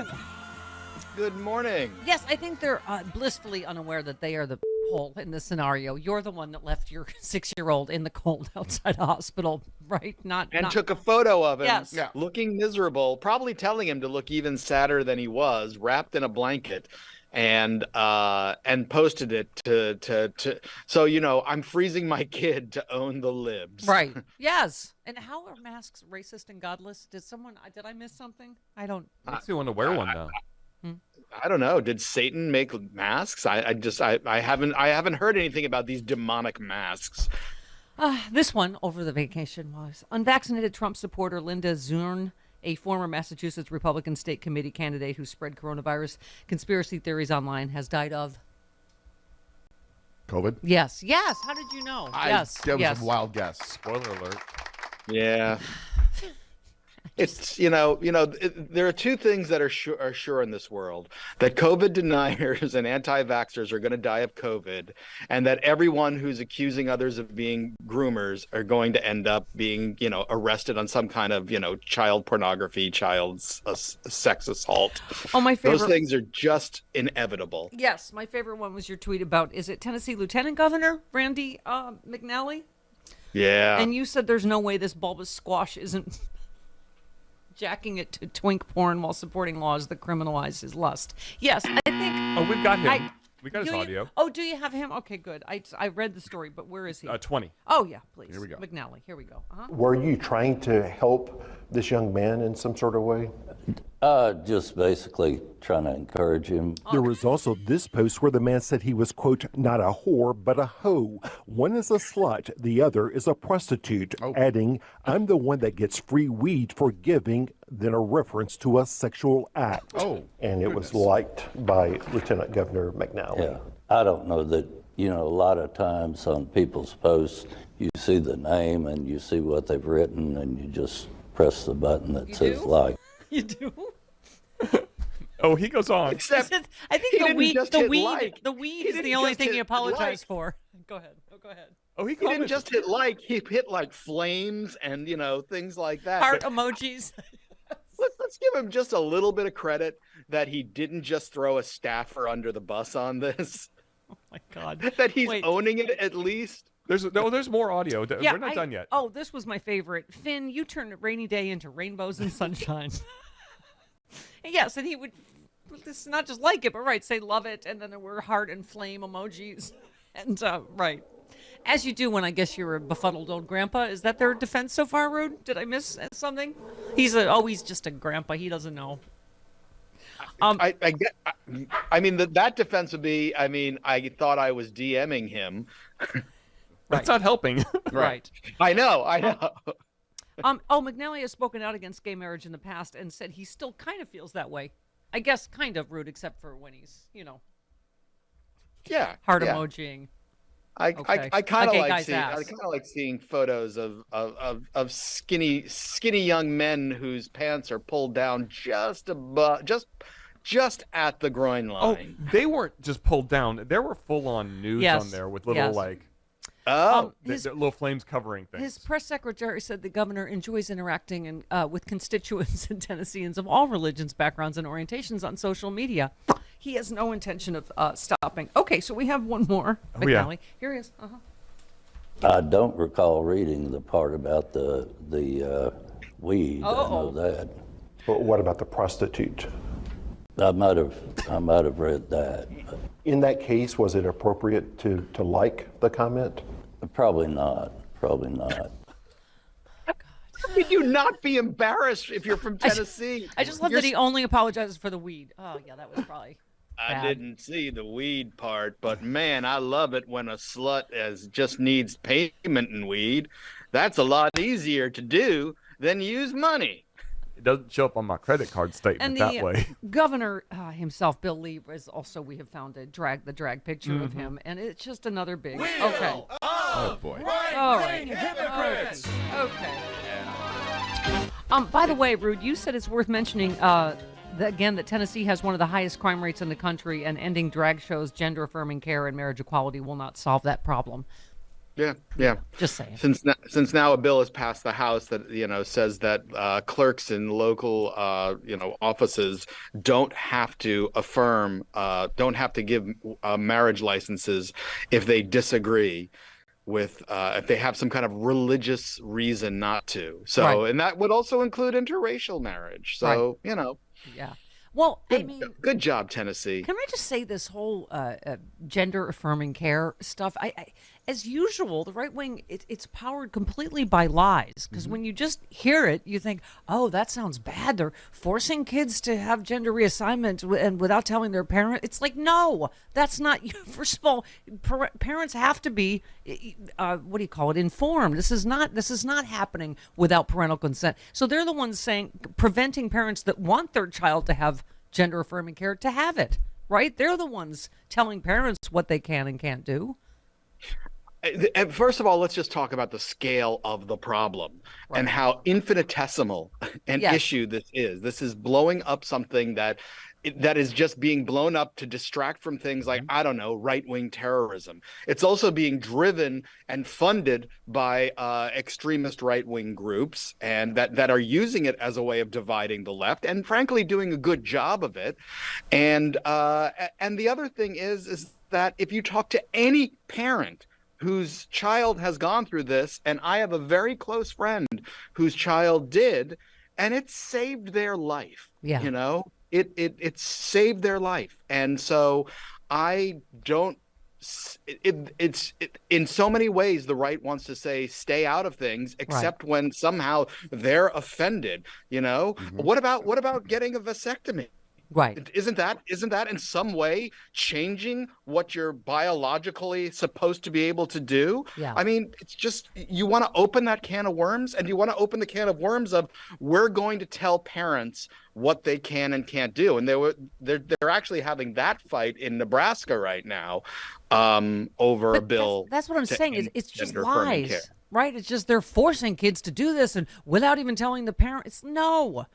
morning. Good morning. Yes, I think they're blissfully unaware that they are the hole in this scenario. You're the one that left your 6-year-old in the cold outside a hospital, right? Not took a photo of him Yes. looking miserable, probably telling him to look even sadder than he was, wrapped in a blanket, and posted it to so I'm freezing my kid to own the libs. Right. Yes. And how are masks racist and godless? Did I miss something? I don't. Makes you want to wear one though. I don't know. Did Satan make masks? I haven't heard anything about these demonic masks. This one over the vacation was unvaccinated Trump supporter Linda Zurn, a former Massachusetts Republican state committee candidate who spread coronavirus conspiracy theories online, has died of COVID? Yes. How did you know? That was a wild guess. Spoiler alert. Yeah. It's, there are two things that are sure in this world: that COVID deniers and anti-vaxxers are going to die of COVID, and that everyone who's accusing others of being groomers are going to end up being, arrested on some kind of, child pornography, child sex assault. Oh, my favorite. Those things are just inevitable. Yes, my favorite one was your tweet about, is it Tennessee Lieutenant Governor Randy McNally? Yeah. And you said there's no way this bulbous squash isn't jacking it to twink porn while supporting laws that criminalize his lust. Yes, I think. Oh, we've got him. We got his audio. Oh, do you have him? Okay, good. I read the story, but where is he? 20. Oh, yeah, please. Here we go. McNally, here we go. Were you trying to help this young man in some sort of way? Just basically trying to encourage him. There was also this post where the man said he was, quote, not a whore, but a hoe. One is a slut, the other is a prostitute, adding, I'm the one that gets free weed for giving, then a reference to a sexual act. And it was liked by Lieutenant Governor McNally. Yeah, I don't know that, a lot of times on people's posts, you see the name and you see what they've written and you just press the button that says like. You do? Oh, he goes on. Except I think the weed is the only thing he apologized like. for. Go ahead. Go ahead. Oh, He didn't just hit like, he hit like flames and, things like that. Heart emojis. Let's give him just a little bit of credit that he didn't just throw a staffer under the bus on this. Oh, my God. That he's owning it at least. There's more audio. Yeah, We're not done yet. Oh, this was my favorite. Finn, you turned a rainy day into rainbows and sunshine. Yes, and he would not just like it, but say love it, and then there were heart and flame emojis. And right. As you do when I guess you're a befuddled old grandpa. Is that their defense so far, Rude? Did I miss something? He's just a grandpa. He doesn't know. That defense would be, I thought I was DMing him. That's not helping. Right. I know. McNally has spoken out against gay marriage in the past and said he still kind of feels that way. I guess kind of, Rude, except for when he's, heart emojiing. I kind of like seeing photos of skinny young men whose pants are pulled down just above, just at the groin line. Oh, they weren't just pulled down. There were full-on nudes on there with little little flames covering things. His press secretary said the governor enjoys interacting with constituents and Tennesseans of all religions, backgrounds, and orientations on social media. He has no intention of stopping. Okay, so we have one more. McNally. Yeah. Here he is. I don't recall reading the part about the weed. I know that. But what about the prostitute? I might have read that. But in that case, was it appropriate to like the comment? Probably not. How could you not be embarrassed if you're from Tennessee? I just love that he only apologizes for the weed. Oh, yeah, that was probably bad. I didn't see the weed part, but man, I love it when a slut just needs payment in weed. That's a lot easier to do than use money. It doesn't show up on my credit card statement that way. Governor himself, Bill Lee, is also, we have found the drag picture of him, and it's just another big. Okay. Oh boy. All right. Hypocrites. Okay. By the way, Rude, you said it's worth mentioning that Tennessee has one of the highest crime rates in the country, and ending drag shows, gender affirming care, and marriage equality will not solve that problem. Yeah. Just saying. Since now a bill has passed the House that says that clerks in local offices don't have to give marriage licenses if they disagree with if they have some kind of religious reason not to. So and that would also include interracial marriage. So Yeah. Well, good job, Tennessee. Can I just say this whole gender affirming care stuff? I as usual, the right wing, it's powered completely by lies. Because when you just hear it, you think, oh, that sounds bad. They're forcing kids to have gender reassignment and without telling their parent. It's like, no, that's not. First of all, parents have to be, informed. This is not happening without parental consent. So they're the ones preventing parents that want their child to have gender affirming care to have it. Right? They're the ones telling parents what they can and can't do. And first of all, let's just talk about the scale of the problem and how infinitesimal an issue this is. This is blowing up something that is just being blown up to distract from things like, I don't know, right-wing terrorism. It's also being driven and funded by extremist right-wing groups and that are using it as a way of dividing the left and frankly doing a good job of it. And the other thing is that if you talk to any parent whose child has gone through this, and I have a very close friend whose child did, and it saved their life. Yeah. It saved their life. And so I don't, it's in so many ways, the right wants to say, stay out of things, except when somehow they're offended, What about getting a vasectomy? Right. Isn't that in some way changing what you're biologically supposed to be able to do? Yeah. I mean, it's just, you want to open that can of worms, and you want to open the can of worms of, we're going to tell parents what they can and can't do. And they're actually having that fight in Nebraska right now over a bill. That's what I'm saying. It's just lies. Right? It's just they're forcing kids to do this and without even telling the parents. No.